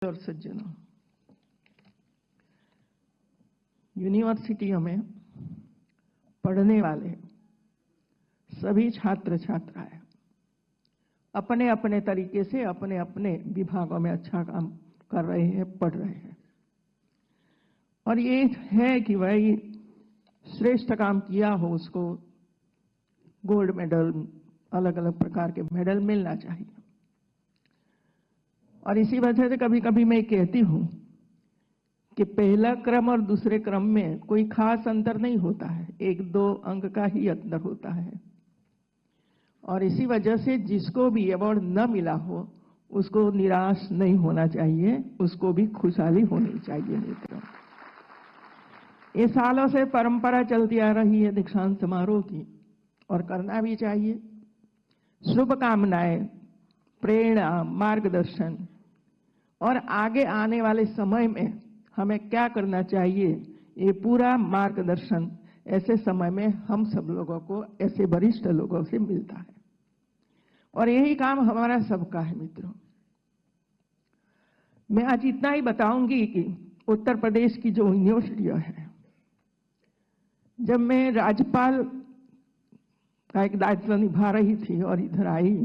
और सज्जनों, यूनिवर्सिटियों में पढ़ने वाले सभी छात्र छात्राएं अपने अपने तरीके से अपने अपने विभागों में अच्छा काम कर रहे हैं, पढ़ रहे हैं। और ये है कि भाई श्रेष्ठ काम किया हो उसको गोल्ड मेडल, अलग अलग प्रकार के मेडल मिलना चाहिए। और इसी वजह से कभी कभी मैं कहती हूं कि पहला क्रम और दूसरे क्रम में कोई खास अंतर नहीं होता है, 1-2 अंक का ही अंतर होता है। और इसी वजह से जिसको भी अवार्ड न मिला हो उसको निराश नहीं होना चाहिए, उसको भी खुशहाली होनी चाहिए। मित्रों, ये सालों से परंपरा चलती आ रही है दीक्षांत समारोह की, और करना भी चाहिए। शुभकामनाएं, प्रेरणा, मार्गदर्शन और आगे आने वाले समय में हमें क्या करना चाहिए, ये पूरा मार्गदर्शन ऐसे समय में हम सब लोगों को, ऐसे वरिष्ठ लोगों से मिलता है। और यही काम हमारा सबका है। मित्रों, मैं आज इतना ही बताऊंगी कि उत्तर प्रदेश की जो यूनिवर्सिटियां हैं, जब मैं राज्यपाल का एक दायित्व निभा रही थी और इधर आई,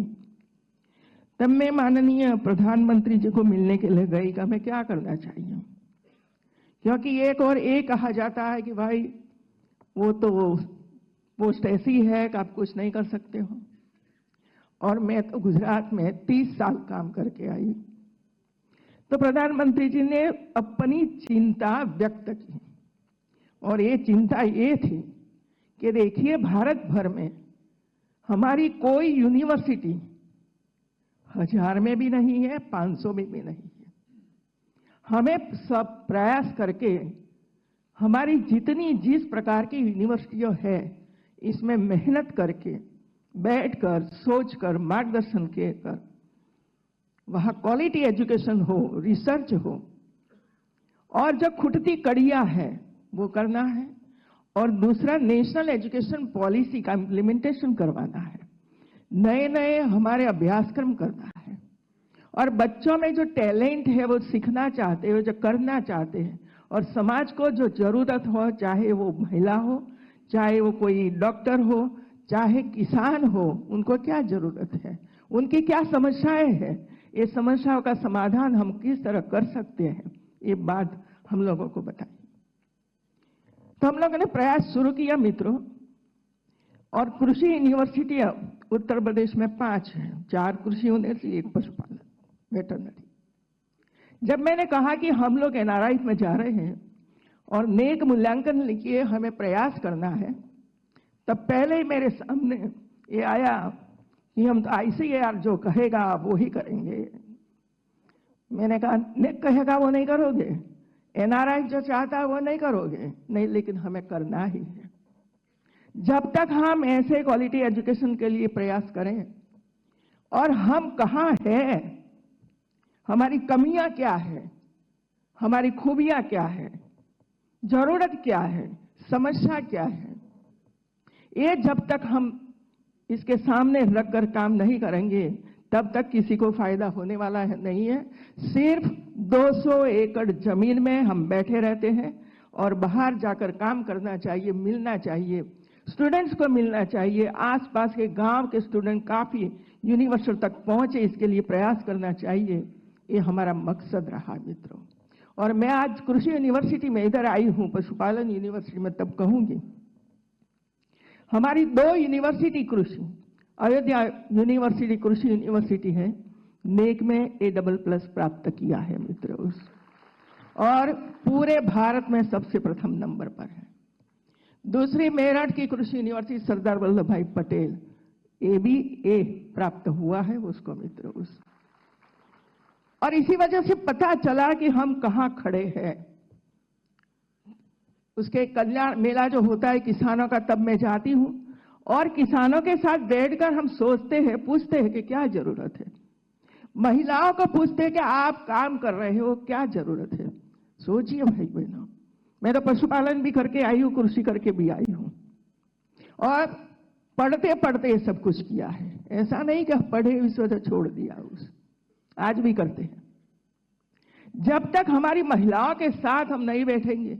तब मैं माननीय प्रधानमंत्री जी को मिलने के लिए गई कि हमें क्या करना चाहिए। क्योंकि एक और एक कहा जाता है कि भाई वो तो पोस्ट ऐसी है कि आप कुछ नहीं कर सकते हो। और मैं तो गुजरात में 30 साल काम करके आई, तो प्रधानमंत्री जी ने अपनी चिंता व्यक्त की। और ये चिंता ये थी कि देखिए, भारत भर में हमारी कोई यूनिवर्सिटी 1000 में भी नहीं है, 500 में भी नहीं है। हमें सब प्रयास करके हमारी जिस प्रकार की यूनिवर्सिटियां है, इसमें मेहनत करके, बैठकर, सोचकर, मार्गदर्शन कर वहां क्वालिटी एजुकेशन हो, रिसर्च हो, और जो खुटती कड़ियां है वो करना है। और दूसरा, नेशनल एजुकेशन पॉलिसी का इम्प्लीमेंटेशन करवाना है, नए नए हमारे अभ्यासक्रम करना है। और बच्चों में जो टैलेंट है वो सीखना चाहते हो, जो करना चाहते हैं, और समाज को जो जरूरत हो, चाहे वो महिला हो, चाहे वो कोई डॉक्टर हो, चाहे किसान हो, उनको क्या जरूरत है, उनकी क्या समस्याएं हैं, ये समस्याओं का समाधान हम किस तरह कर सकते हैं, ये बात हम लोगों को बताइए। तो हम लोगों ने प्रयास शुरू किया मित्रों। और कृषि यूनिवर्सिटियां उत्तर प्रदेश में 5 हैं, 4 कृषि यूनिवर्सिटी, 1 पशुपालन वेटरनरी। जब मैंने कहा कि हम लोग एनआरआई में जा रहे हैं और नेक मूल्यांकन लिए हमें प्रयास करना है, तब पहले ही मेरे सामने ये आया कि हम तो आईसीएआर जो कहेगा वो ही करेंगे। मैंने कहा, नेक कहेगा वो नहीं करोगे, एनआरआई जो चाहता है वो नहीं करोगे, नहीं, लेकिन हमें करना ही है। जब तक हम ऐसे क्वालिटी एजुकेशन के लिए प्रयास करें, और हम कहाँ हैं, हमारी कमियां क्या है, हमारी खूबियां क्या है, जरूरत क्या है, समस्या क्या है, ये जब तक हम इसके सामने रखकर काम नहीं करेंगे, तब तक किसी को फायदा होने वाला है नहीं है। सिर्फ 200 एकड़ जमीन में हम बैठे रहते हैं, और बाहर जाकर काम करना चाहिए, मिलना चाहिए, स्टूडेंट्स को मिलना चाहिए। आसपास के गांव के स्टूडेंट काफी यूनिवर्सिटी तक पहुंचे, इसके लिए प्रयास करना चाहिए। ये हमारा मकसद रहा मित्रों। और मैं आज कृषि यूनिवर्सिटी में इधर आई हूं, पशुपालन यूनिवर्सिटी में, तब कहूंगी हमारी 2 यूनिवर्सिटी कृषि, अयोध्या यूनिवर्सिटी कृषि यूनिवर्सिटी है, नेक में A++ प्राप्त किया है मित्रों, और पूरे भारत में सबसे प्रथम नंबर पर है। दूसरी मेरठ की कृषि यूनिवर्सिटी सरदार वल्लभ भाई पटेल, A प्राप्त हुआ है उसको मित्रों। और इसी वजह से पता चला कि हम कहां खड़े हैं। उसके कल्याण मेला जो होता है किसानों का, तब मैं जाती हूं और किसानों के साथ बैठकर हम सोचते हैं, पूछते हैं कि क्या जरूरत है। महिलाओं को पूछते हैं कि आप काम कर रहे हो, क्या जरूरत है। सोचिए भाई बहनों, मैं तो पशुपालन भी करके आई हूं, कृषि करके भी आई हूं, और पढ़ते पढ़ते ये सब कुछ किया है। ऐसा नहीं कि पढ़े इस वजह छोड़ दिया, उस आज भी करते हैं। जब तक हमारी महिलाओं के साथ हम नहीं बैठेंगे,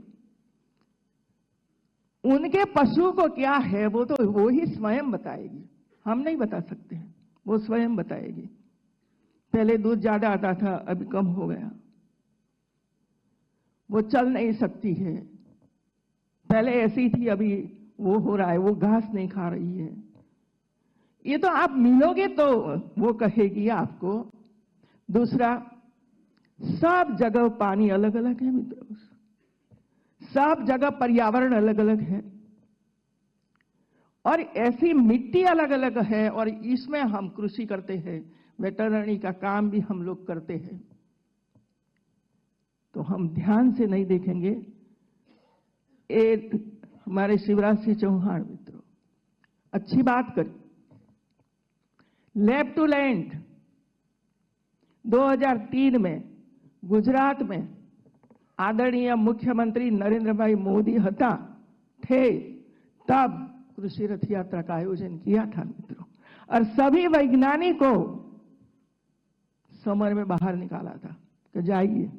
उनके पशु को क्या है वो तो वो ही स्वयं बताएगी, हम नहीं बता सकते हैं, वो स्वयं बताएगी। पहले दूध ज्यादा आता था, अभी कम हो गया, वो चल नहीं सकती है। पहले ऐसी थी, अभी वो हो रहा है, वो घास नहीं खा रही है। ये तो आप मिलोगे तो वो कहेगी आपको। दूसरा, सब जगह पानी अलग अलग है मित्रों, सब जगह पर्यावरण अलग अलग है और ऐसी मिट्टी अलग अलग है, और इसमें हम कृषि करते हैं, वेटरनरी का काम भी हम लोग करते हैं। तो हम ध्यान से नहीं देखेंगे। एक हमारे शिवराज सिंह चौहान मित्रों अच्छी बात करी, लैब टू लैंड 2003 में गुजरात में आदरणीय मुख्यमंत्री नरेंद्र भाई मोदी थे, तब कृषि रथ यात्रा का आयोजन किया था मित्रों, और सभी वैज्ञानिकों समर में बाहर निकाला था कि जाइए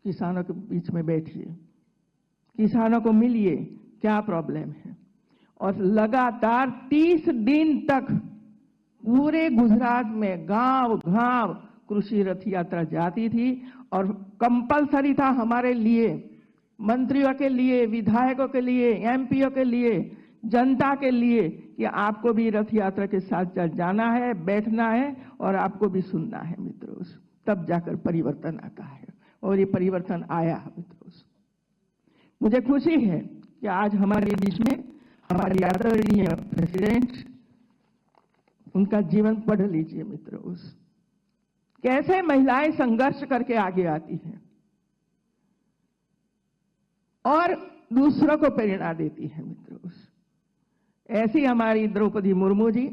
किसानों के बीच में बैठिए, किसानों को मिलिए, क्या प्रॉब्लम है। और लगातार 30 दिन तक पूरे गुजरात में गांव-गांव कृषि रथ यात्रा जाती थी, और कंपलसरी था हमारे लिए, मंत्रियों के लिए, विधायकों के लिए, एमपीओ के लिए, जनता के लिए, कि आपको भी रथ यात्रा के साथ जाना है, बैठना है और आपको भी सुनना है मित्रों। तब जाकर परिवर्तन आता है, और ये परिवर्तन आया मित्रों। मुझे खुशी है कि आज हमारे बीच में हमारे आदरणीय प्रेसिडेंट, उनका जीवन पढ़ लीजिए मित्रों, कैसे महिलाएं संघर्ष करके आगे आती हैं और दूसरों को प्रेरणा देती हैं मित्रों। ऐसी हमारी द्रौपदी मुर्मू जी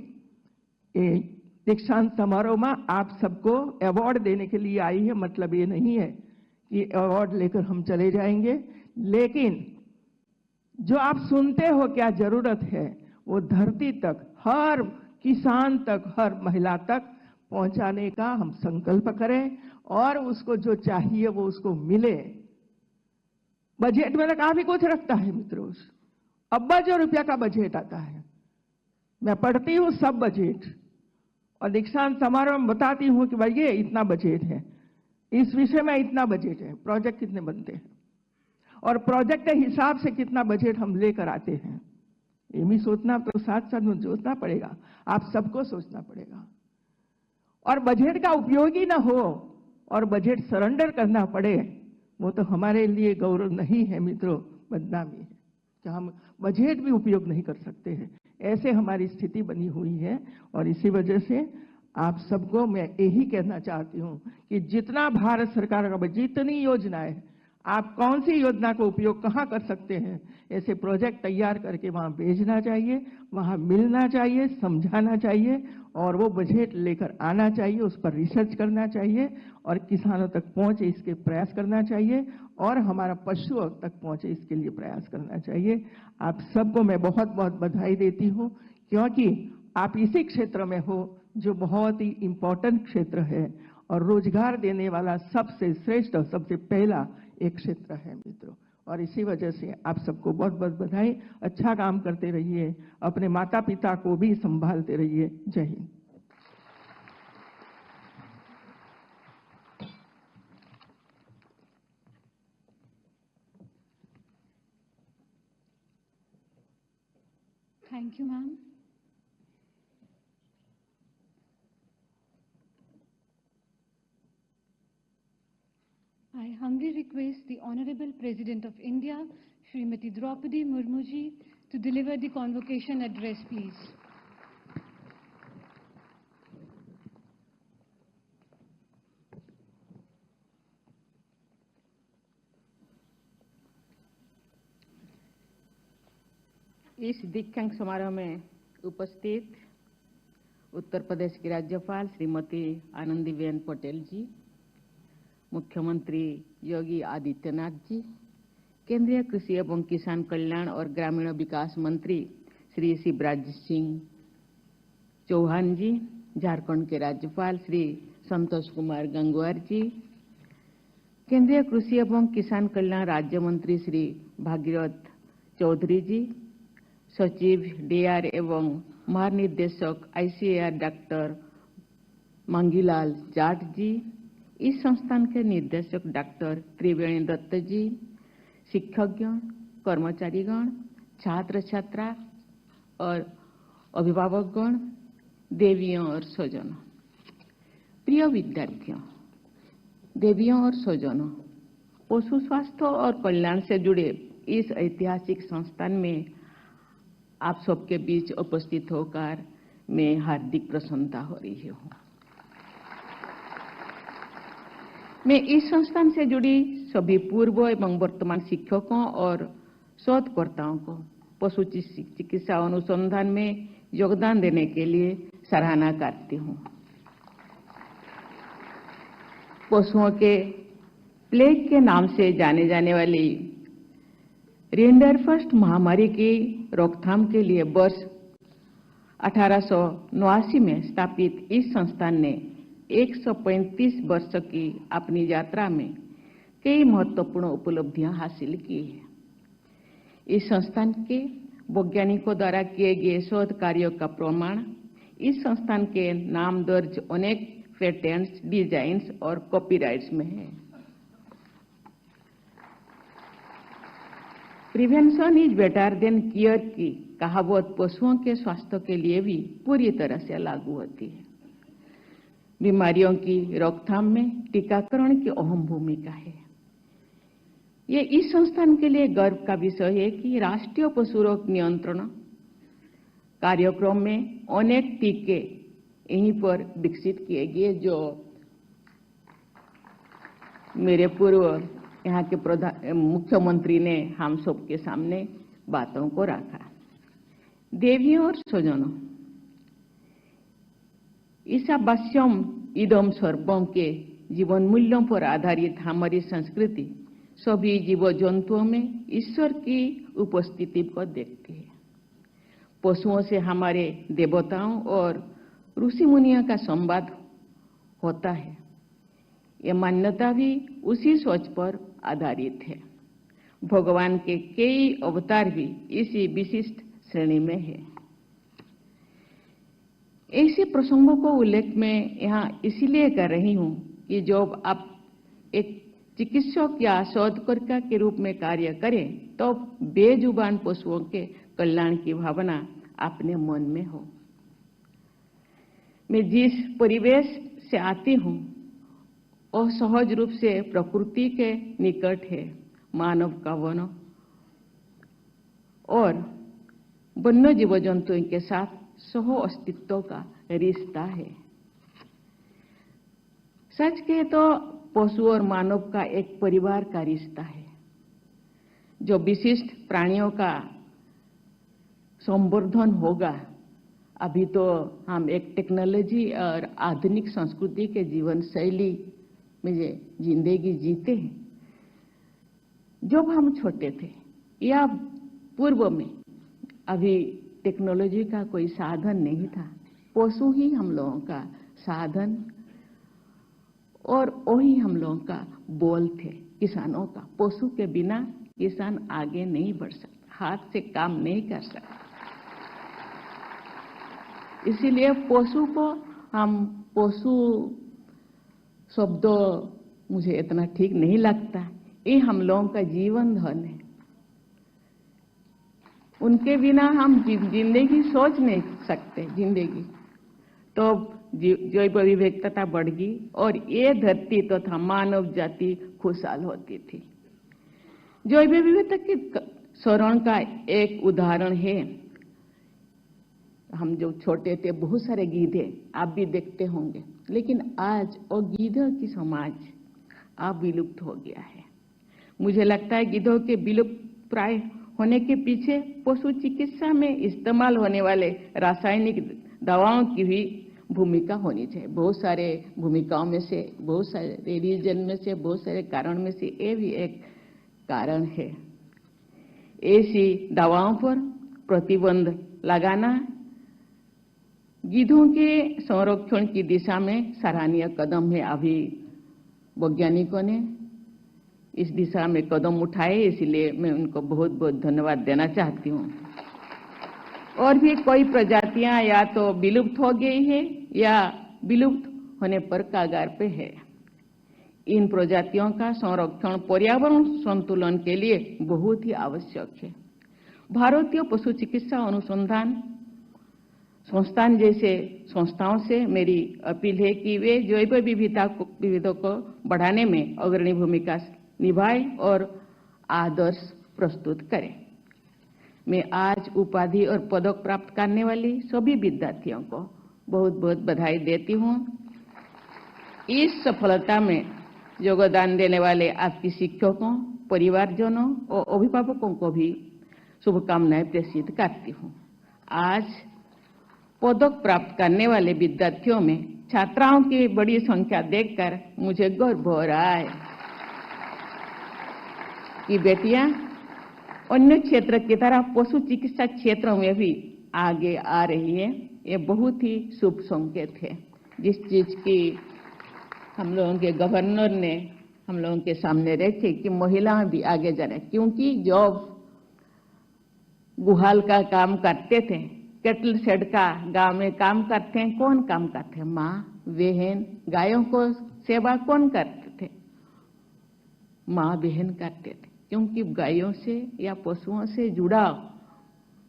दीक्षांत समारोह में आप सबको अवार्ड देने के लिए आई है। मतलब ये नहीं है कि अवार्ड लेकर हम चले जाएंगे, लेकिन जो आप सुनते हो क्या जरूरत है, वो धरती तक, हर किसान तक, हर महिला तक पहुंचाने का हम संकल्प करें, और उसको जो चाहिए वो उसको मिले। बजट में काफी कुछ रखता है मित्रों, अब्बों रुपया का बजट आता है। मैं पढ़ती हूँ सब बजट, और दीक्षांत समारोह में बताती हूँ कि भाई ये इतना बजट है, इस विषय में इतना बजट है, प्रोजेक्ट कितने बनते हैं, और प्रोजेक्ट के हिसाब से कितना बजट हम लेकर आते हैं। ये भी सोचना, तो साथ साथ में सोचना पड़ेगा, आप सबको सोचना पड़ेगा। और बजट का उपयोगी ना हो और बजट सरेंडर करना पड़े, वो तो हमारे लिए गौरव नहीं है मित्रों, बदनामी है कि हम बजट भी उपयोग नहीं कर सकते हैं। ऐसे हमारी स्थिति बनी हुई है, और इसी वजह से आप सबको मैं यही कहना चाहती हूं कि जितना भारत सरकार का जितनी योजनाएं, आप कौन सी योजना को उपयोग कहां कर सकते हैं, ऐसे प्रोजेक्ट तैयार करके वहां भेजना चाहिए, वहां मिलना चाहिए, समझाना चाहिए, और वो बजट लेकर आना चाहिए, उस पर रिसर्च करना चाहिए, और किसानों तक पहुंचे इसके प्रयास करना चाहिए, और हमारा पशुओं तक पहुंचे इसके लिए प्रयास करना चाहिए। आप सबको मैं बहुत बहुत बधाई देती हूं, क्योंकि आप इसी क्षेत्र में हो जो बहुत ही इंपॉर्टेंट क्षेत्र है, और रोजगार देने वाला सबसे श्रेष्ठ और सबसे पहला एक क्षेत्र है मित्रों। और इसी वजह से आप सबको बहुत बहुत बधाई। अच्छा काम करते रहिए, अपने माता पिता को भी संभालते रहिए। जय Hind. Thank you, ma'am. I humbly request the Honorable President of India, Srimati Draupadi Murmu ji, to deliver the convocation address, please. इस दीक्षांत समारोह में उपस्थित उत्तर प्रदेश की राज्यपाल श्रीमती आनंदीबेन पटेल जी, मुख्यमंत्री योगी आदित्यनाथ जी, केंद्रीय कृषि एवं किसान कल्याण और ग्रामीण विकास मंत्री श्री शिवराज सिंह चौहान जी, झारखंड के राज्यपाल श्री संतोष कुमार गंगवार जी, केंद्रीय कृषि एवं किसान कल्याण राज्य मंत्री श्री भागीरथ चौधरी जी, सचिव डीआर एवं महानिदेशक आईसीएआर डॉक्टर मंगीलाल जाट जी, इस संस्थान के निर्देशक डॉक्टर त्रिवेणी दत्त जी, शिक्षकगण, कर्मचारीगण, छात्र छात्रा और अभिभावकगण, देवियों और स्वजनों। प्रिय विद्यार्थियों, देवियों और स्वजनों, पशु स्वास्थ्य और कल्याण से जुड़े इस ऐतिहासिक संस्थान में आप सबके बीच उपस्थित होकर मैं हार्दिक प्रसन्नता हो रही हूँ। मैं इस संस्थान से जुड़ी सभी पूर्व एवं वर्तमान शिक्षकों और शोधकर्ताओं को पशु चिकित्सा अनुसंधान में योगदान देने के लिए सराहना करती हूँ। पशुओं के प्लेग के नाम से जाने जाने वाली रिंडरफस्ट महामारी की रोकथाम के लिए वर्ष 1889 में स्थापित इस संस्थान ने 135 वर्ष की अपनी यात्रा में कई महत्वपूर्ण उपलब्धियां हासिल की हैं। इस संस्थान के वैज्ञानिकों द्वारा किए गए शोध कार्यों का प्रमाण इस संस्थान के नाम दर्ज अनेक पेटेंट्स, डिजाइन्स और कॉपीराइट्स में है। Prevention is better than care की कहावत पशुओं के स्वास्थ्य के लिए भी पूरी तरह से लागू होती है। बीमारियों की रोकथाम में टीकाकरण की अहम भूमिका है। ये इस संस्थान के लिए गर्व का विषय है कि राष्ट्रीय पशु रोग नियंत्रण कार्यक्रम में अनेक टीके यहीं पर विकसित किए गए, जो मेरे पूर्व यहाँ के मुख्यमंत्री ने हम सबके सामने बातों को रखा। देवियों और स्वजनों, ईशावास्यम इदम सर्वम के जीवन मूल्यों पर आधारित हमारी संस्कृति सभी जीव जंतुओं में ईश्वर की उपस्थिति को देखती है। पशुओं से हमारे देवताओं और ऋषि मुनियों का संवाद होता है। यह मान्यता भी उसी सोच पर आधारित है। भगवान के कई अवतार भी इसी विशिष्ट श्रेणी में है। ऐसे प्रसंगों को उल्लेख में यहाँ इसलिए कर रही हूँ कि जब आप एक चिकित्सक या शोधकर्ता के रूप में कार्य करें तो बेजुबान पशुओं के कल्याण की भावना अपने मन में हो। मैं जिस परिवेश से आती हूँ वह सहज रूप से प्रकृति के निकट है। मानव का वन और वन्य जीव जंतुओं के साथ सह अस्तित्व का रिश्ता है। सच कहे तो पशु और मानव का एक परिवार का रिश्ता है, जो विशिष्ट प्राणियों का संवर्धन होगा। अभी तो हम एक टेक्नोलॉजी और आधुनिक संस्कृति के जीवन शैली में जिंदगी जीते हैं। जब हम छोटे थे या पूर्व में अभी टेक्नोलॉजी का कोई साधन नहीं था, पशु ही हम लोगों का साधन और वही हम लोगों का बोल थे, किसानों का। पशु के बिना किसान आगे नहीं बढ़ सकता, हाथ से काम नहीं कर सकता। इसीलिए पशु को हम पशु शब्द मुझे इतना ठीक नहीं लगता। ये हम लोगों का जीवन धन है। उनके बिना हम जिंदगी सोच नहीं सकते। जिंदगी तो जैव विविधता बढ़गी और ये धरती तथा मानव जाति खुशहाल होती थी। जैव विविधता के शरण का एक उदाहरण है, हम जो छोटे थे बहुत सारे गीधे आप भी देखते होंगे, लेकिन आज वो गीधों की समाज अब विलुप्त हो गया है। मुझे लगता है गीधों के विलुप्त प्राय होने के पीछे पशु चिकित्सा में इस्तेमाल होने वाले रासायनिक दवाओं की भी भूमिका होनी चाहिए। बहुत सारे भूमिकाओं में से, बहुत सारे रीजन में से, बहुत सारे कारण में से ये भी एक कारण है। ऐसी दवाओं पर प्रतिबंध लगाना गीधों के संरक्षण की दिशा में सराहनीय कदम है। अभी वैज्ञानिकों ने इस दिशा में कदम उठाए, इसलिए मैं उनको बहुत बहुत धन्यवाद देना चाहती हूँ। और भी कोई प्रजातियां या तो विलुप्त हो गई है या विलुप्त होने पर कगार पे है। इन प्रजातियों का संरक्षण पर्यावरण संतुलन के लिए बहुत ही आवश्यक है। भारतीय पशु चिकित्सा अनुसंधान संस्थान जैसे संस्थाओं से मेरी अपील है कि वे जैव विविधता को बढ़ाने में अग्रणी भूमिका निभाएं और आदर्श प्रस्तुत करें। मैं आज उपाधि और पदक प्राप्त करने वाली सभी विद्यार्थियों को बहुत बहुत बधाई देती हूँ। इस सफलता में योगदान देने वाले आपके शिक्षकों, परिवारजनों और अभिभावकों को भी शुभकामनाएं प्रेषित करती हूँ। आज पदक प्राप्त करने वाले विद्यार्थियों में छात्राओं की बड़ी संख्या देखकर मुझे गर्व हो रहा है कि बेटियां अन्य क्षेत्र की तरह पशु चिकित्सा क्षेत्र में भी आगे आ रही है। ये बहुत ही शुभ संकेत है। जिस चीज की हम लोगों के गवर्नर ने हम लोगों के सामने रखे कि महिलाएं भी आगे जा रही, क्योंकि जो गुहाल का काम करते थे, केटल शेड का गांव में काम करते हैं, कौन काम करते हैं? माँ, बहन। गायों को सेवा कौन करते थे? माँ बहन करते थे, क्योंकि गायों से या पशुओं से जुड़ाव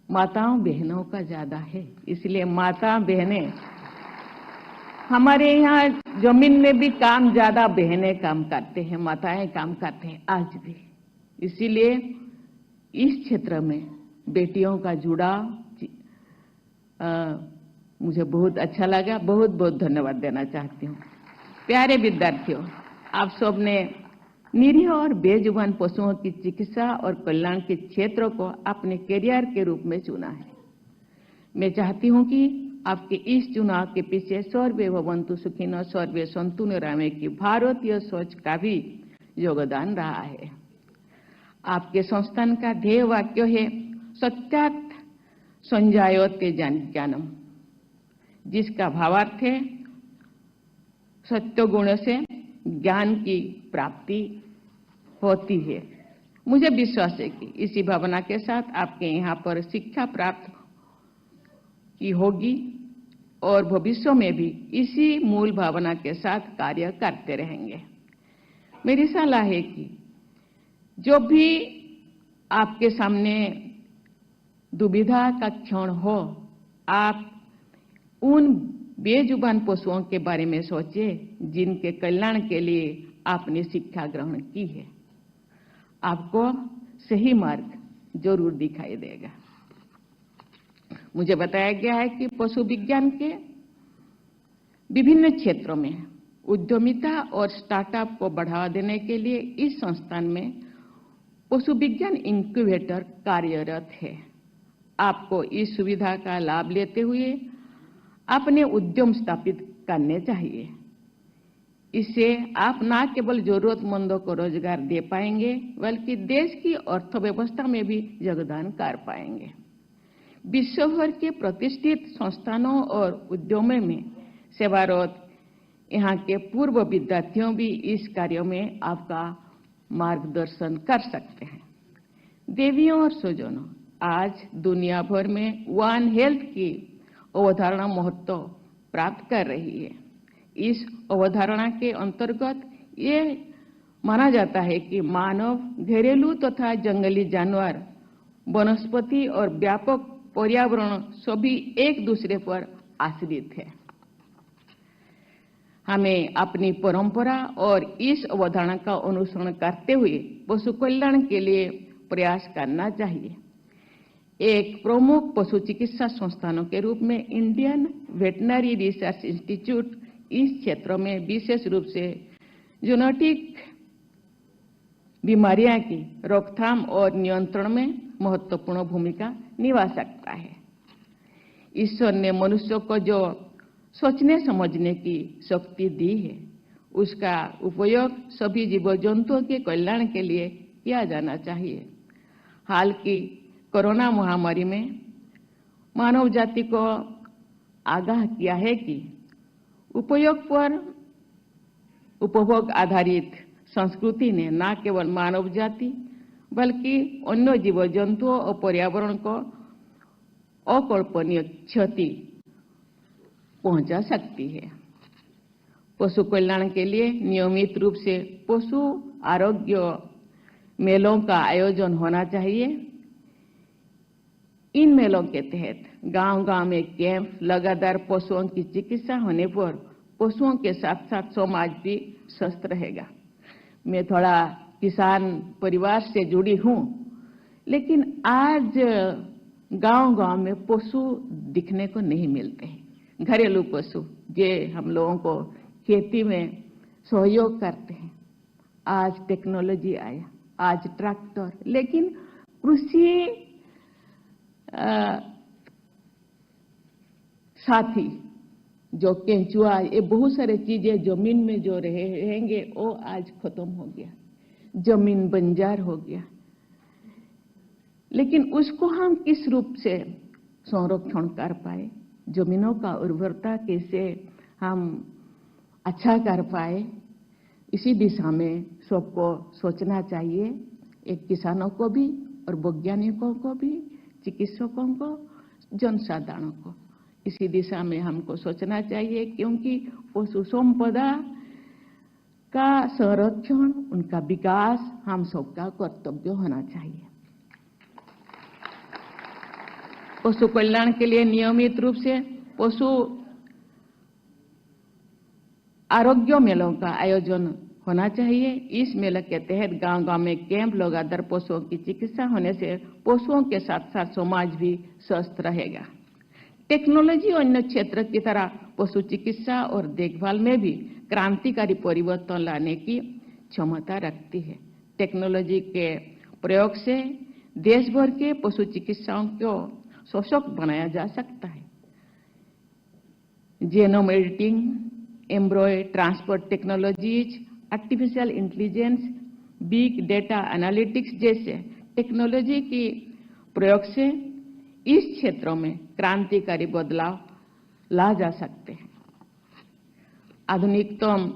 माताओं बहनों का ज्यादा है। इसलिए माता बहनें, हमारे यहाँ जमीन में भी काम ज्यादा बहनें काम करते हैं, माताएं काम करते हैं आज भी। इसीलिए इस क्षेत्र में बेटियों का जुड़ाव मुझे बहुत अच्छा लगा। बहुत बहुत धन्यवाद देना चाहती हूँ। प्यारे विद्यार्थियों, आप सबने निरीह और बेजुबान पशुओं की चिकित्सा और कल्याण के क्षेत्र को अपने करियर के रूप में चुना है। मैं चाहती हूं कि आपके इस चुनाव के पीछे सर्वे भवन्तु सुखिनः सर्वे सन्तु निरामय की भारतीय सोच का भी योगदान रहा है। आपके संस्थान का ध्येय वाक्य है सत्यात् संजायते ज्ञानम, जिसका भावार्थ है सत्य गुण से ज्ञान की प्राप्ति होती है। मुझे विश्वास है कि इसी भावना के साथ आपके यहाँ पर शिक्षा प्राप्त की होगी और भविष्य में भी इसी मूल भावना के साथ कार्य करते रहेंगे। मेरी सलाह है कि जो भी आपके सामने दुविधा का क्षण हो, आप उन बेजुबान पशुओं के बारे में सोचिए जिनके कल्याण के लिए आपने शिक्षा ग्रहण की है। आपको सही मार्ग जरूर दिखाई देगा। मुझे बताया गया है कि पशु विज्ञान के विभिन्न क्षेत्रों में उद्यमिता और स्टार्टअप को बढ़ावा देने के लिए इस संस्थान में पशु विज्ञान इंक्यूबेटर कार्यरत है। आपको इस सुविधा का लाभ लेते हुए अपने उद्यम स्थापित करने चाहिए। इससे आप न केवल जरूरतमंदों को रोजगार दे पाएंगे, बल्कि देश की अर्थव्यवस्था में भी योगदान कर पाएंगे। विश्व भर के प्रतिष्ठित संस्थानों और उद्यमों में सेवारत यहाँ के पूर्व विद्यार्थियों भी इस कार्य में आपका मार्गदर्शन कर सकते हैं। देवियों और स्वजनों, आज दुनिया भर में वन हेल्थ की अवधारणा महत्व प्राप्त कर रही है। इस अवधारणा के अंतर्गत ये माना जाता है कि मानव, घरेलू तथा जंगली जानवर, वनस्पति और व्यापक पर्यावरण सभी एक दूसरे पर आश्रित है। हमें अपनी परंपरा और इस अवधारणा का अनुसरण करते हुए पशु कल्याण के लिए प्रयास करना चाहिए। एक प्रमुख पशु चिकित्सा संस्थानों के रूप में इंडियन वेटनरी रिसर्च इंस्टीट्यूट इस क्षेत्र में विशेष रूप से जेनेटिक बीमारियां की रोकथाम और नियंत्रण में महत्वपूर्ण भूमिका निभा सकता है। ईश्वर ने मनुष्य को जो सोचने समझने की शक्ति दी है, उसका उपयोग सभी जीव जंतुओं के कल्याण के लिए किया जाना चाहिए। हाल की कोरोना महामारी में मानव जाति को आगाह किया है कि उपभोग आधारित संस्कृति ने न केवल मानव जाति बल्कि अन्य जीव जंतुओं और पर्यावरण को अकल्पनीय क्षति पहुंचा सकती है। पशु कल्याण के लिए नियमित रूप से पशु आरोग्य मेलों का आयोजन होना चाहिए। इन मेलों के तहत गांव-गांव में कैंप, लगातार पशुओं की चिकित्सा होने पर पशुओं के साथ साथ समाज भी स्वस्थ रहेगा। मैं थोड़ा किसान परिवार से जुड़ी हूं, लेकिन आज गांव-गांव में पशु दिखने को नहीं मिलते हैं। घरेलू पशु जे हम लोगों को खेती में सहयोग करते हैं। आज टेक्नोलॉजी आया, आज ट्रैक्टर, लेकिन कृषि साथी जो केंचुआ, ये बहुत सारे चीजें जमीन में जो रहेंगे वो आज खत्म हो गया, जमीन बंजर हो गया। लेकिन उसको हम किस रूप से संरक्षण कर पाए, जमीनों का उर्वरता कैसे हम अच्छा कर पाए, इसी दिशा में सबको सोचना चाहिए। एक किसानों को भी और वैज्ञानिकों को भी, चिकित्सकों को, जनसाधारण को इसी दिशा में हमको सोचना चाहिए, क्योंकि पशु संपदा का संरक्षण, उनका विकास हम सबका कर्तव्य होना चाहिए। पशु कल्याण के लिए नियमित रूप से पशु आरोग्य मेलों का आयोजन होना चाहिए। इस मेले के तहत गांव-गांव में कैंप, लगातार पशुओं की चिकित्सा होने से पशुओं के साथ साथ समाज भी स्वस्थ रहेगा। टेक्नोलॉजी अन्य क्षेत्र की तरह पशु चिकित्सा और देखभाल में भी क्रांतिकारी परिवर्तन लाने की क्षमता रखती है। टेक्नोलॉजी के प्रयोग से देश भर के पशु चिकित्साओं को सशक्त बनाया जा सकता है। Genome editing, एम्ब्रॉय transport technologies, artificial intelligence, big data analytics जैसे टेक्नोलॉजी की प्रयोग से इस क्षेत्रों में क्रांतिकारी बदलाव ला जा सकते हैं। आधुनिकतम